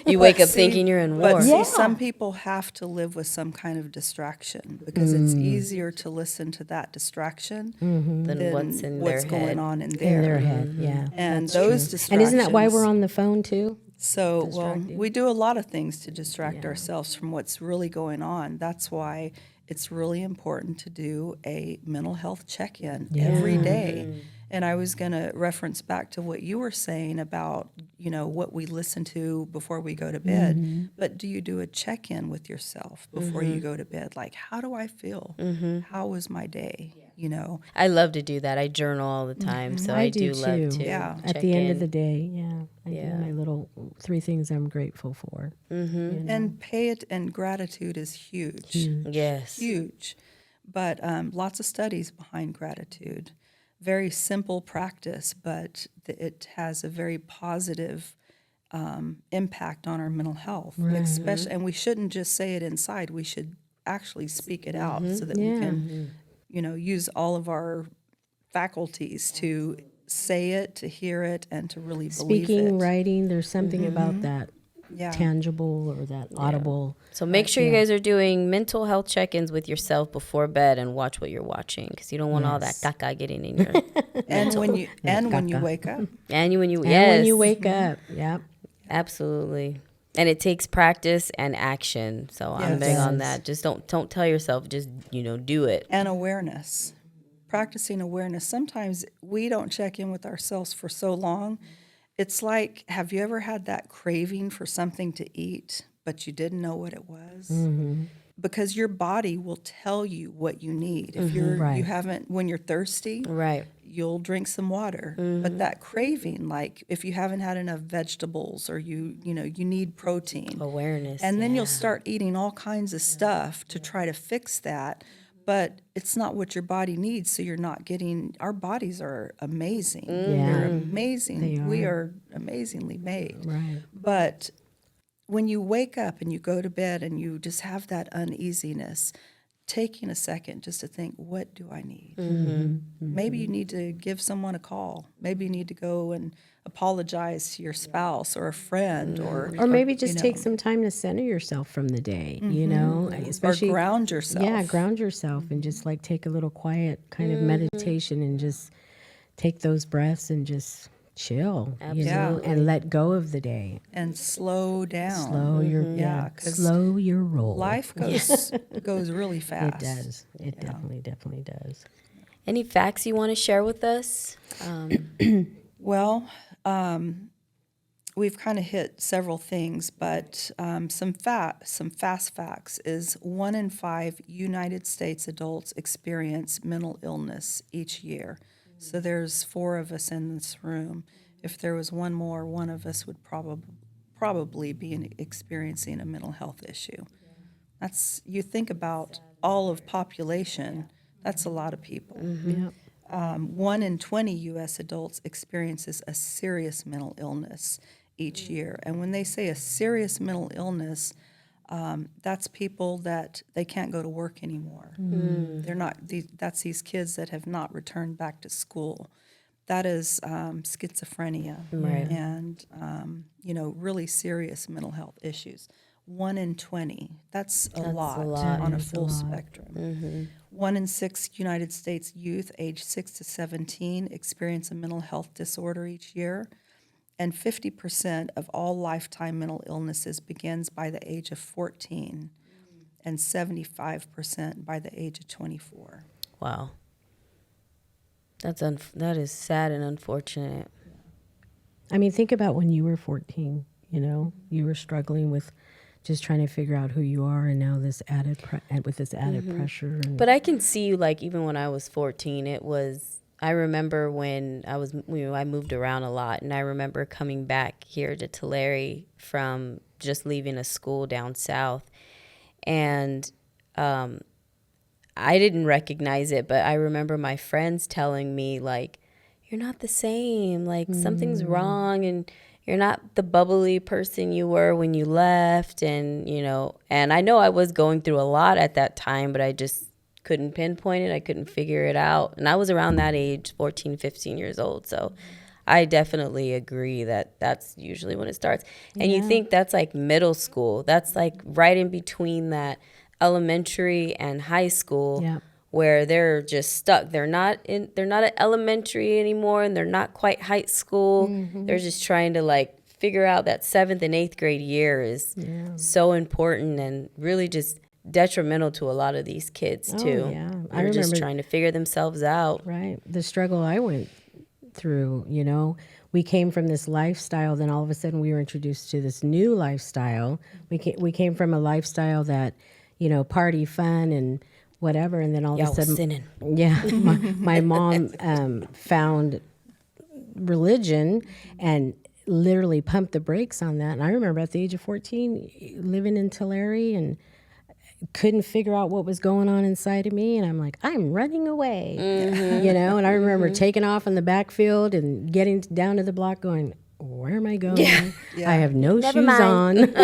You wake up thinking you're in war. But see, some people have to live with some kind of distraction, because it's easier to listen to that distraction than what's going on in their head. Yeah, and those distractions. And isn't that why we're on the phone too? So, we do a lot of things to distract ourselves from what's really going on. That's why it's really important to do a mental health check-in every day. And I was going to reference back to what you were saying about, what we listen to before we go to bed. But do you do a check-in with yourself before you go to bed? Like, how do I feel? How was my day? I love to do that. I journal all the time, so I do love to Yeah. At check the end in. of the day, I do my little 3 things I'm grateful for. And and gratitude is huge. Yes. Huge. But lots of studies behind gratitude. Very simple practice, but it has a very positive impact on our mental health. Especially, and we shouldn't just say it inside. We should actually speak it out so that we can, use all of our faculties to say it, to hear it, and to really believe Speaking, it. writing, there's something about that Yeah. tangible or that audible. So make sure you guys are doing mental health check-ins with yourself before bed and watch what you're watching, because you don't want all that caca getting in your And when you wake up. and when you When you wake up, yep. Absolutely. And it takes practice and action. So I'm big on that. Just don't tell yourself, just, do it. And awareness. Practicing awareness. Sometimes we don't check in with ourselves for so long. It's like, have you ever had that craving for something to eat, but you didn't know what it was? Because your body will tell you what you need. If you haven't, when you're thirsty, Right. you'll drink some water. But that craving, like if you haven't had enough vegetables or you need protein. Awareness. And then you'll start eating all kinds of stuff to try to fix that. But it's not what your body needs, so you're not getting. Our bodies are amazing. They're amazing. We are amazingly made. Right. But when you wake up and you go to bed and you just have that uneasiness, taking a second just to think, what do I need? Maybe you need to give someone a call. Maybe you need to go and apologize to your spouse or a friend, or maybe just take some time to center yourself from the day, especially or ground yourself. Yeah, ground yourself and just like take a little quiet kind of meditation and just take those breaths and just chill, and let go of the day. And slow down. Slow your roll. Life goes really fast. It does. It definitely does. Any facts you want to share with us? Well, we've kind of hit several things, but some fast facts is 1 in 5 United States adults experience mental illness each year. So there's 4 of us in this room. If there was one more, one of us would probably be experiencing a mental health issue. You think about all of population, that's a lot of people. 1 in 20 U.S. adults experiences a serious mental illness each year. And when they say a serious mental illness, that's people that they can't go to work anymore. They're not. That's these kids that have not returned back to school. That is schizophrenia and really serious mental health issues. 1 in 20. That's a lot on a full spectrum. 1 in 6 United States youth aged 6 to 17 experience a mental health disorder each year. And 50% of all lifetime mental illnesses begins by the age of 14 and 75% by the age of 24. Wow. That is sad and unfortunate. I mean, think about when you were 14, you were struggling with just trying to figure out who you are, and now this added pressure. But I can see, like, even when I was 14, I remember when I moved around a lot, and I remember coming back here to Tulare from just leaving a school down south, and I didn't recognize it, but I remember my friends telling me, like, you're not the same, like something's wrong, and you're not the bubbly person you were when you left, and and I know I was going through a lot at that time, but I just couldn't pinpoint it. I couldn't figure it out. And I was around that age, 14, 15 years old. So I definitely agree that that's usually when it starts. And you think that's like middle school. That's like right in between that elementary and high school where they're just stuck. They're not at elementary anymore, and they're not quite high school. They're just trying to like figure out that 7th and 8th grade year is so important, and really just detrimental to a lot of these kids too. Oh, yeah. I They're just remember- trying to figure themselves out. Right. The struggle I went through, we came from this lifestyle, then all of a sudden we were introduced to this new lifestyle. We came from a lifestyle that, party, fun, and whatever, and then all Y'all of a sudden, was sinning. yeah, my mom found religion and literally pumped the brakes on that. And I remember at the age of 14 living in Tulare and couldn't figure out what was going on inside of me, and I'm like, I'm running away, and I remember taking off in the backfield and getting down to the block going, where am I going? Yeah. I have no Never shoes mind. on.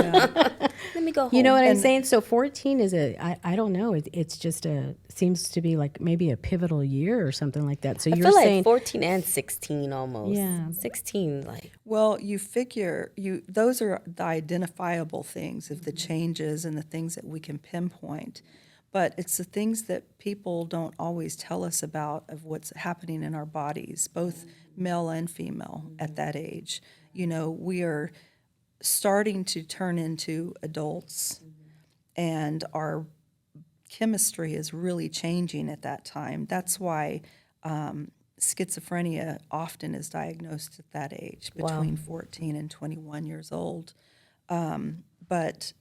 Let me go home. You know what I'm saying? So 14 is I don't know. It's just seems to be like maybe a pivotal year or something like that. So I you're feel saying like 14 and 16 almost. Yeah. 16, like. Well, you figure those are the identifiable things of the changes and the things that we can pinpoint. But it's the things that people don't always tell us about of what's happening in our bodies, both male and female at that age. We are starting to turn into adults, and our chemistry is really changing at that time. That's why schizophrenia often is diagnosed at that age, between 14 and 21 years old. But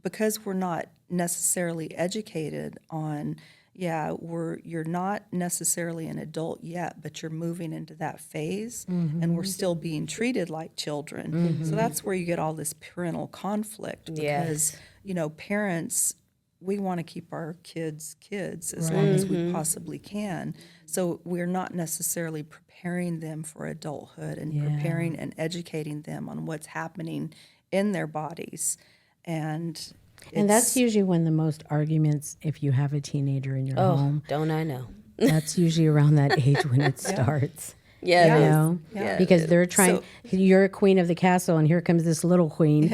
because we're not necessarily educated on, you're not necessarily an adult yet, but you're moving into that phase, and we're still being treated like children. So that's where you get all this parental conflict because, parents, we want to keep our kids as long as we possibly can. So we're not necessarily preparing them for adulthood and preparing and educating them on what's happening in their bodies. And that's usually when the most arguments, if you have a teenager in your home, don't I know? that's usually around that age when it starts. Yeah, You it is. know? Yeah. Because they're trying, you're a queen of the castle, and here comes this little queen.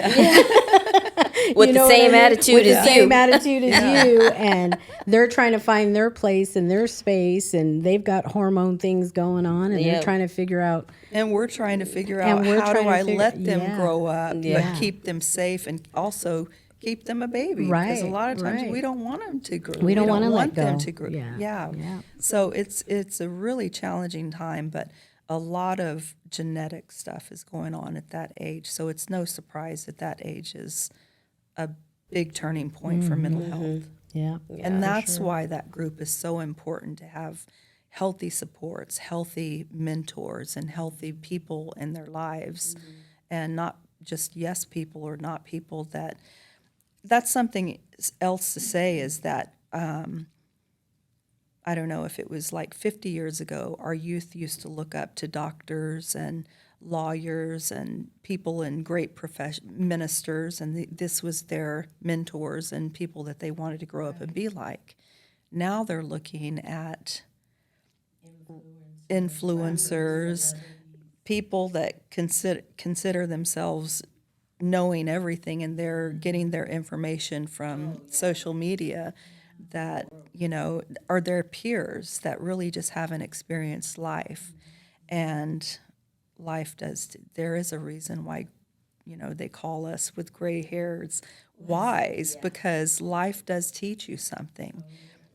With the same attitude With as the you. same attitude as you, and they're trying to find their place and their space, and they've got hormone things going on, and they're trying to figure out. And we're trying to figure out And we're how do trying to I figure- let them yeah. grow up, Yeah. but keep them safe and also keep them a baby. Right, Because a lot of times right. we don't want them to grow. We don't wanna let want them go. to grow. Yeah, yeah. So it's a really challenging time, but a lot of genetic stuff is going on at that age. So it's no surprise that that age is a big turning point for mental health. Yeah. And that's why that group is so important, to have healthy supports, healthy mentors, and healthy people in their lives, and not just yes people or not people that. That's something else to say is that I don't know if it was like 50 years ago, our youth used to look up to doctors and lawyers and people in great ministers, and this was their mentors and people that they wanted to grow up and be like. Now they're looking at influencers, people that consider themselves knowing everything, and they're getting their information from social media that, are their peers that really just haven't experienced life. And life there is a reason why, they call us with gray hairs wise, because life does teach you something.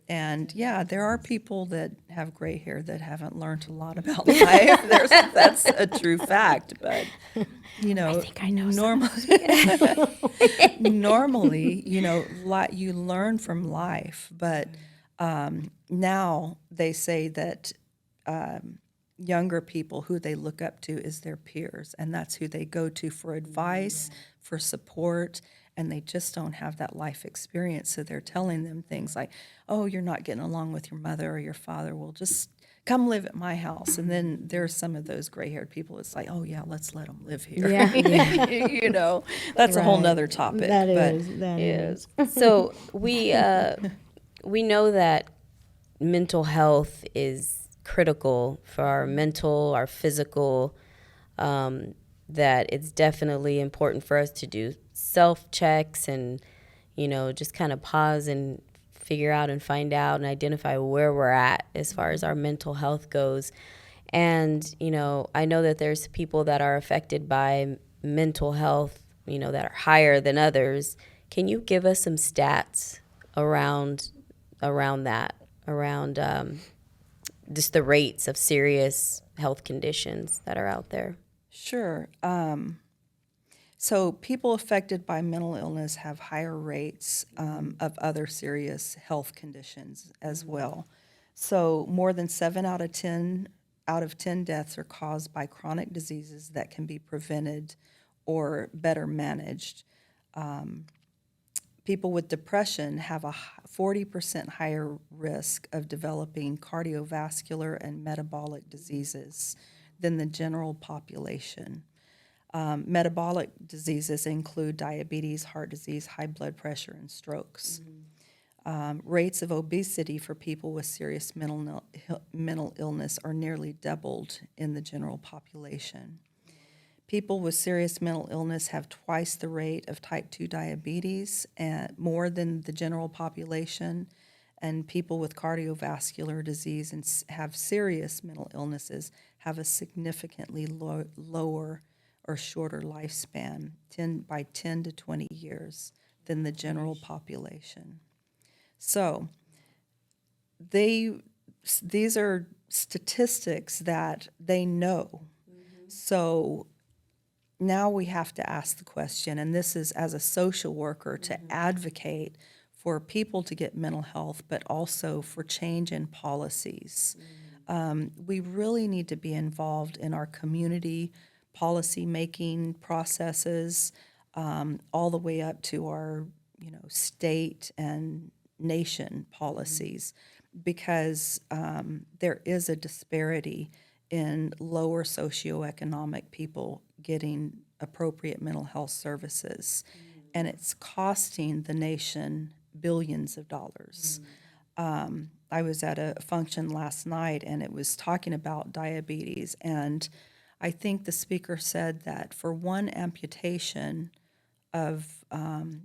And there are people that have gray hair that haven't learned a lot about life. That's a true fact. But I think I know normally, you learn from life. But now they say that younger people, who they look up to is their peers, and that's who they go to for advice, for support. And they just don't have that life experience. So they're telling them things like, oh, you're not getting along with your mother or your father. Well, just come live at my house. And then there's some of those gray-haired people. It's like, oh, yeah, let's let them live here. Yeah. That's a whole Right. nother topic. That but is. So we know that mental health is critical for our mental, our physical, that it's definitely important for us to do self-checks and, just kind of pause and figure out and find out and identify where we're at as far as our mental health goes. And, I know that there's people that are affected by mental health, that are higher than others. Can you give us some stats around that, around just the rates of serious health conditions that are out there? Sure. So people affected by mental illness have higher rates of other serious health conditions as well. So more than 7 out of 10 deaths are caused by chronic diseases that can be prevented or better managed. People with depression have a 40% higher risk of developing cardiovascular and metabolic diseases than the general population. Metabolic diseases include diabetes, heart disease, high blood pressure, and strokes. Rates of obesity for people with serious mental illness are nearly doubled in the general population. People with serious mental illness have twice the rate of type 2 diabetes and more than the general population. And people with cardiovascular disease and have serious mental illnesses have a significantly lower or shorter lifespan, 10 to 20 years, than the general population. So these are statistics that they know. So now we have to ask the question, and this is as a social worker to advocate for people to get mental health, but also for change in policies. We really need to be involved in our community policy-making processes, all the way up to our, state and nation policies, because there is a disparity in lower socioeconomic people getting appropriate mental health services, and it's costing the nation billions of dollars. I was at a function last night, and it was talking about diabetes, and I think the speaker said that for one amputation of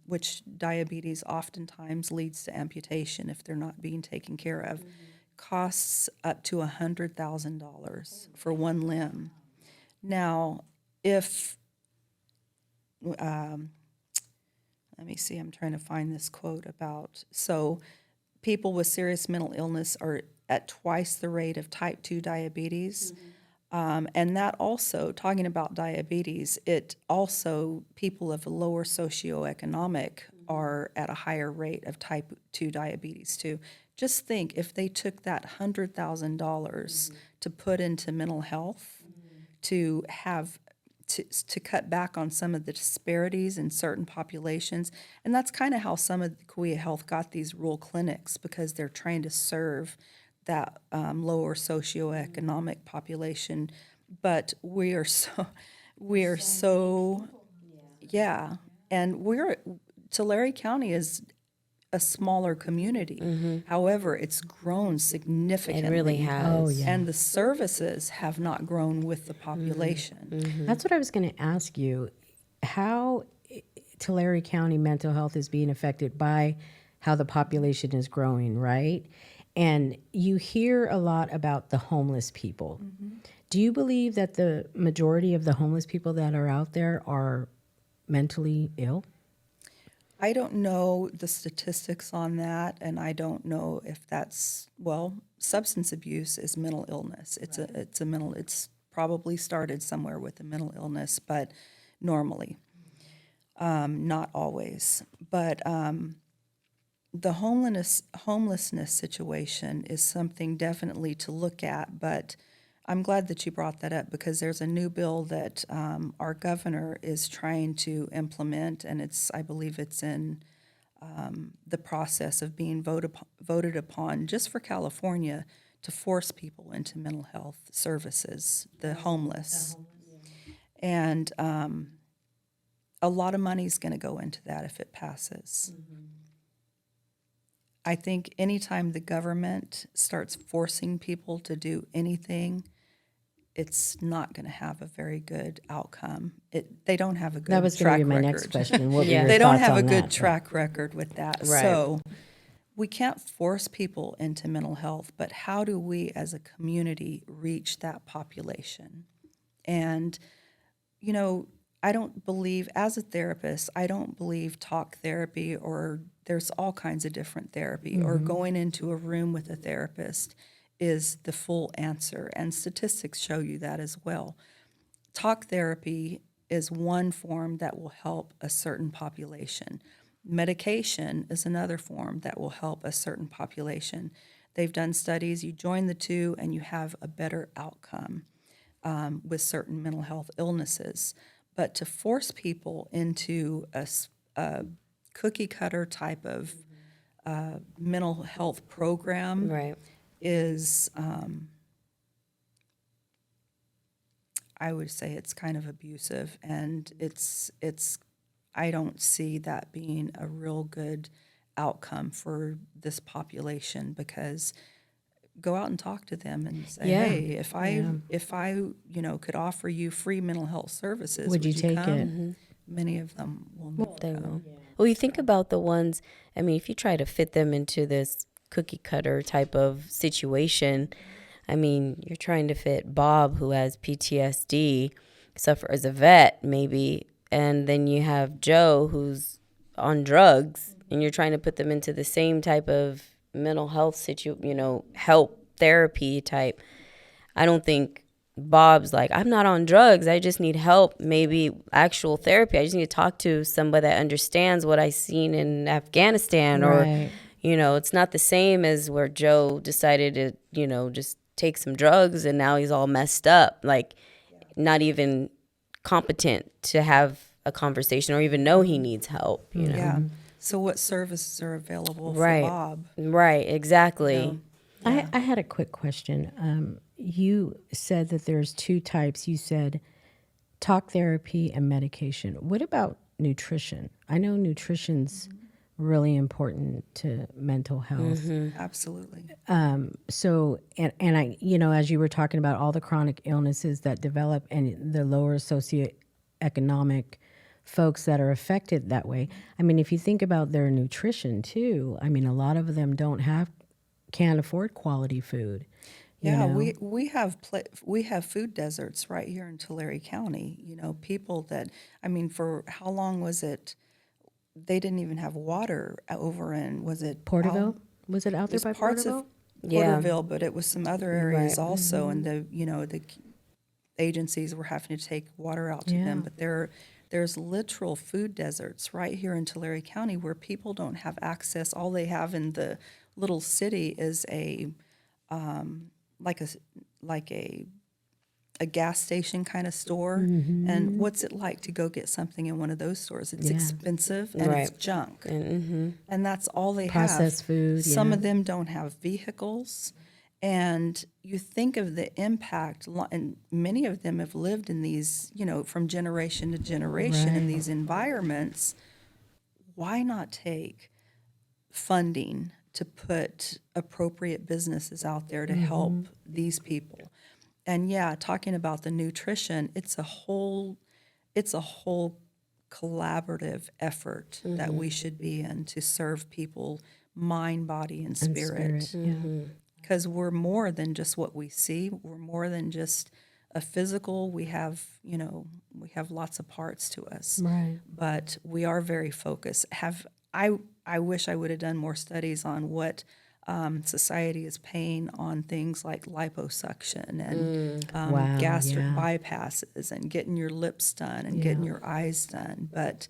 which diabetes oftentimes leads to amputation if they're not being taken care of, costs up to $100,000 for one limb. Now, if let me see, I'm trying to find this quote about, so people with serious mental illness are at twice the rate of type 2 diabetes. And that also, talking about diabetes, it also, people of lower socioeconomic are at a higher rate of type 2 diabetes too. Just think if they took that $100,000 to put into mental health, to have to cut back on some of the disparities in certain populations. And that's kind of how some of Kauai Health got these rural clinics, because they're trying to serve that lower socioeconomic population. But we are so, yeah. And Tulare County is a smaller community. However, it's grown significantly. It really has. Oh, yeah. And the services have not grown with the population. That's what I was going to ask you. How Tulare County mental health is being affected by how the population is growing, right? And you hear a lot about the homeless people. Do you believe that the majority of the homeless people that are out there are mentally ill? I don't know the statistics on that, and I don't know if that's, well, substance abuse is mental illness. It's probably started somewhere with a mental illness, but normally, not always. But the homelessness situation is something definitely to look at, but I'm glad that you brought that up, because there's a new bill that our governor is trying to implement, and I believe it's in the process of being voted upon just for California, to force people into mental health services, the homeless. And a lot of money is going to go into that if it passes. I think anytime the government starts forcing people to do anything, it's not going to have a very good outcome. They don't have a good track record. That was going to be my next question. What were your They don't thoughts have a on good that? track record with that. Right. So we can't force people into mental health, but how do we as a community reach that population? And, I don't believe, as a therapist, I don't believe talk therapy, or there's all kinds of different therapy, or going into a room with a therapist is the full answer. And statistics show you that as well. Talk therapy is one form that will help a certain population. Medication is another form that will help a certain population. They've done studies, you join the two and you have a better outcome with certain mental health illnesses. But to force people into a cookie cutter type of mental health program Right. is, I would say it's kind of abusive, and I don't see that being a real good outcome for this population, because go out and talk to them and say, Yeah. hey, if I could offer you free mental health services, Would you take come? it? Many of them will not They go. will. Well, you think about the ones, I mean, if you try to fit them into this cookie cutter type of situation, I mean, you're trying to fit Bob, who has PTSD, suffer as a vet, maybe, and then you have Joe, who's on drugs, and you're trying to put them into the same type of mental health help therapy type. I don't think Bob's like, I'm not on drugs. I just need help, maybe actual therapy. I just need to talk to somebody that understands what I seen in Afghanistan. Right. Or, it's not the same as where Joe decided to, just take some drugs and now he's all messed up, like not even competent to have a conversation or even know he needs help. Yeah. So what services are available Right. for Bob? Right, exactly. I had a quick question. You said that there's two types. You said talk therapy and medication. What about nutrition? I know nutrition's really important to mental health. Absolutely. So, and I, as you were talking about all the chronic illnesses that develop and the lower socioeconomic folks that are affected that way. I mean, if you think about their nutrition too, I mean, a lot of them can't afford quality food. Yeah, we have food deserts right here in Tulare County. People that, I mean, for how long was it? They didn't even have water over in, was it Porterville? Was it out there It was by parts Porterville? of Yeah. Porterville, but it was some other areas Right. also, and the agencies were having to take water out to them. Yeah. But there's literal food deserts right here in Tulare County where people don't have access. All they have in the little city is like a gas station kind of store. And what's it like to go get something in one of those stores? It's Yeah. expensive and it's Right. junk. Mm-hmm. And that's all they Processed have. food, Some yeah. of them don't have vehicles. And you think of the impact, and many of them have lived in these, from generation to generation in Right. these environments. Why not take funding to put appropriate businesses out there to help these people? And yeah, talking about the nutrition, it's a whole collaborative effort that we should be in to serve people mind, body, and And spirit. spirit, yeah. Because we're more than just what we see. We're more than just a physical. We have lots of parts to us. Right. But we are very focused. I wish I would have done more studies on what society is paying on things like liposuction and Wow, gastric yeah. bypasses and getting your lips done and getting your eyes done. But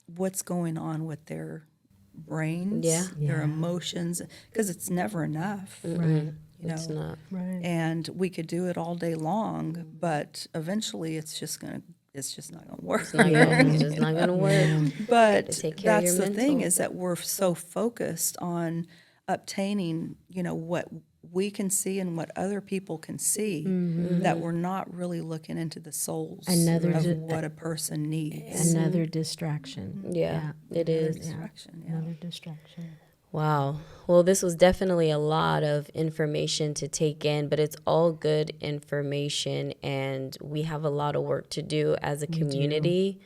what's going on with their brains, Yeah. their Yeah. emotions, because it's never enough. Right. It's not. Right. And we could do it all day long, but eventually it's just not gonna work. It's just not gonna work. But take care of that's your the thing, mental. is that we're so focused on obtaining, what we can see and what other people can see, that we're not really looking into the souls Another of di- what a person needs. Another distraction. Yeah, it is. Distraction, yeah. Another distraction. Wow. Well, this was definitely a lot of information to take in, but it's all good information, and we have a lot of work to do as a community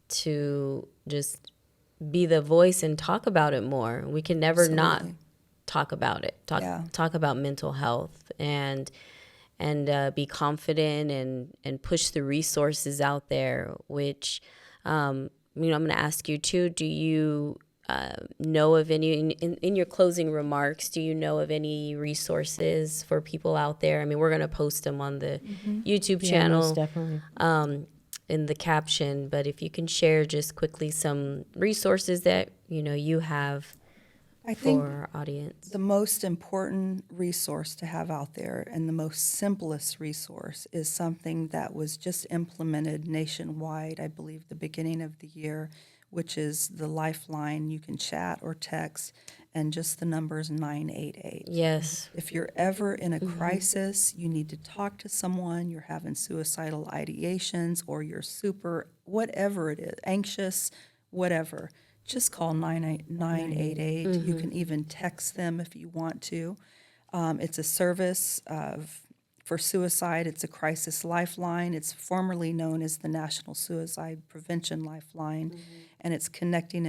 to just be the voice and talk about it more. We can never not Absolutely. talk about it. Yeah. Talk about mental health, and and be confident and push the resources out there, which, I'm going to ask you too, do you know of any, in your closing remarks, do you know of any resources for people out there? I mean, we're going to post them on the YouTube channel. Most definitely. In the caption, but if you can share just quickly some resources that you have I think for our audience. the most important resource to have out there and the most simplest resource is something that was just implemented nationwide, I believe, the beginning of the year, which is the Lifeline. You can chat or text, and just the number is 988. Yes. If you're ever in a crisis, you need to talk to someone, you're having suicidal ideations, or you're super, whatever it is, anxious, whatever, just call 988. You can even text them if you want to. It's a service for suicide. It's a crisis lifeline. It's formerly known as the National Suicide Prevention Lifeline, and it's connecting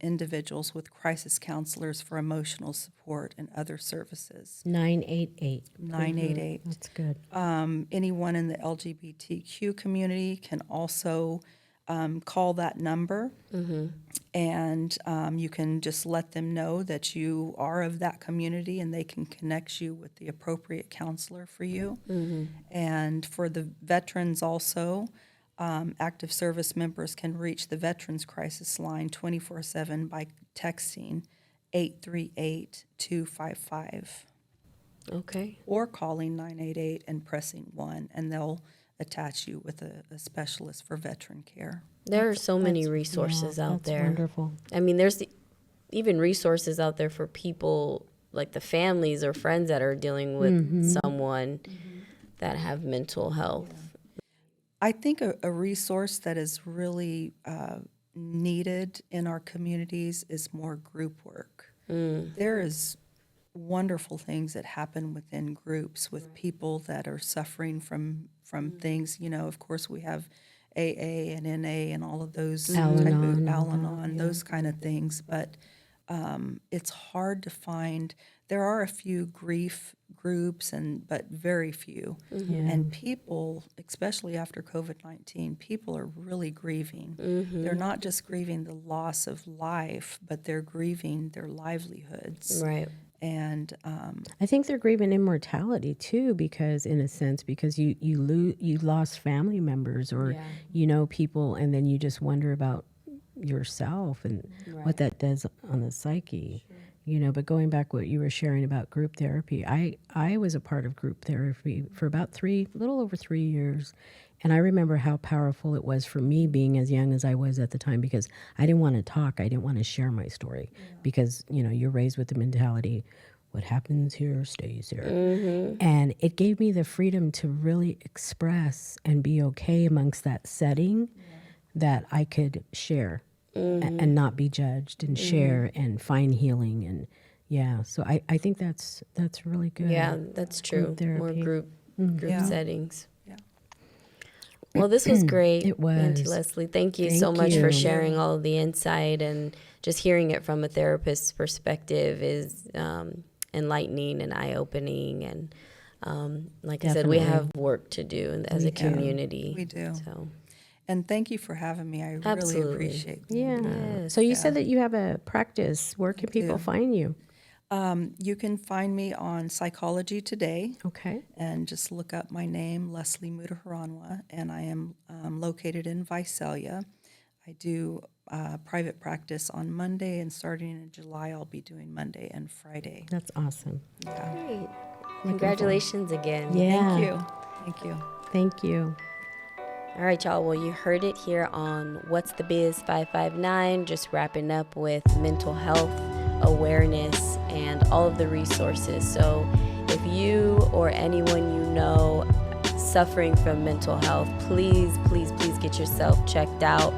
individuals with crisis counselors for emotional support and other services. 988. 988. That's good. Anyone in the LGBTQ community can also call that number, and you can just let them know that you are of that community, and they can connect you with the appropriate counselor for you. And for the veterans also, active service members can reach the Veterans Crisis Line 24/7 by texting 838-255 Okay. or calling 988 and pressing 1, and they'll attach you with a specialist for veteran care. There are so many resources out That's there. wonderful. I mean, there's even resources out there for people, like the families or friends that are dealing with someone that have mental health. I think a resource that is really needed in our communities is more group work. There is wonderful things that happen within groups with people that are suffering from things. Of course, we have AA and NA and all of those Al-Anon, those kind of things. But it's hard to find. There are a few grief groups, but very few. And people, especially after COVID-19, people are really grieving. They're not just grieving the loss of life, but they're grieving their livelihoods. Right. And I think they're grieving immortality too, because in a sense, because you lost family members or people, and then you just wonder about yourself and what that does on the psyche. But going back what you were sharing about group therapy, I was a part of group therapy for about little over 3 years. And I remember how powerful it was for me being as young as I was at the time, because I didn't want to talk. I didn't want to share my story because, you're raised with the mentality, what happens here stays here. And it gave me the freedom to really express and be okay amongst that setting that I could share and not be judged and share and find healing. And so I think that's really good. Yeah, that's true. More group settings. Yeah. Well, this was great. It was. Auntie Leslie. Thank you Thank so much you. for sharing all of the insight, and just hearing it from a therapist's perspective is enlightening and eye-opening. And like I said, we have work to do as a community. We do. So. And thank you for having me. I really appreciate it. Yeah. So you said that you have a practice. Where can people find you? You can find me on Psychology Today. Okay. And just look up my name, Leslie Mudaheranwa, and I am located in Visalia. I do private practice on Monday, and starting in July, I'll be doing Monday and Friday. That's awesome. Yeah. Great. Congratulations again. Yeah. Thank you. Thank you. Thank you. All right, y'all. Well, you heard it here on What's the Biz 559, just wrapping up with mental health awareness and all of the resources. So if you or anyone you know suffering from mental health, please get yourself checked out.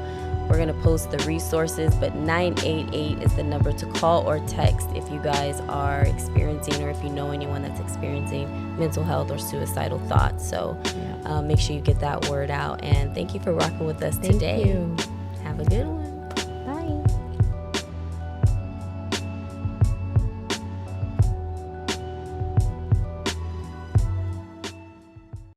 We're going to post the resources, but 988 is the number to call or text if you guys are experiencing, or if you know anyone that's experiencing mental health or suicidal thoughts. So make sure you get that word out. And thank you for rocking with us today. Thank you. Have a good one.